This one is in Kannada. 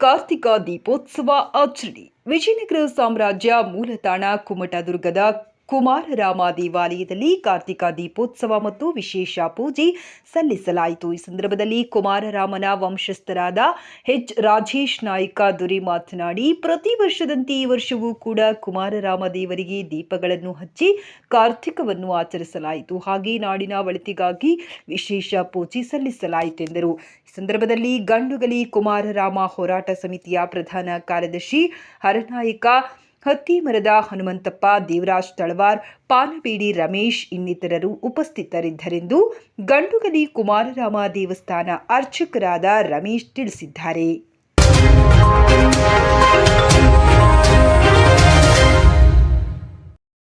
ಕಾರ್ತಿಕ ದೀಪೋತ್ಸವ ಆಚರಣೆ. ವಿಜಯನಗರ ಸಾಮ್ರಾಜ್ಯ ಮೂಲತಾಣ ಕುಮಟದುರ್ಗದ ಕುಮಾರರಾಮ ದೇವಾಲಯದಲ್ಲಿ ಕಾರ್ತಿಕ ದೀಪೋತ್ಸವ ಮತ್ತು ವಿಶೇಷ ಪೂಜೆ ಸಲ್ಲಿಸಲಾಯಿತು. ಈ ಸಂದರ್ಭದಲ್ಲಿ ಕುಮಾರರಾಮನ ವಂಶಸ್ಥರಾದ ಎಚ್ ರಾಜೇಶ್ ನಾಯ್ಕ ದೊರೆ ಮಾತನಾಡಿ, ಪ್ರತಿ ವರ್ಷದಂತೆ ಈ ವರ್ಷವೂ ಕೂಡ ಕುಮಾರರಾಮ ದೇವರಿಗೆ ದೀಪಗಳನ್ನು ಹಚ್ಚಿ ಕಾರ್ತಿಕವನ್ನು ಆಚರಿಸಲಾಯಿತು. ಹಾಗೆ ನಾಡಿನ ಒಳಿತಿಗಾಗಿ ವಿಶೇಷ ಪೂಜೆ ಸಲ್ಲಿಸಲಾಯಿತೆಂದರು. ಈ ಸಂದರ್ಭದಲ್ಲಿ ಗಂಡುಗಲಿ ಕುಮಾರರಾಮ ಹೋರಾಟ ಸಮಿತಿಯ ಪ್ರಧಾನ ಕಾರ್ಯದರ್ಶಿ ಹರನಾಯಕ ಹತ್ತಿಮರದ ಹನುಮಂತಪ್ಪ, ದೇವರಾಜ್ ತಳವಾರ್, ಪಾನಬೇಡಿ ರಮೇಶ್ ಇನ್ನಿತರರು ಉಪಸ್ಥಿತರಿದ್ದರೆಂದು ಗಂಡುಗಲಿ ಕುಮಾರರಾಮ ದೇವಸ್ಥಾನ ಅರ್ಚಕರಾದ ರಮೇಶ್ ತಿಳಿಸಿದ್ದಾರೆ.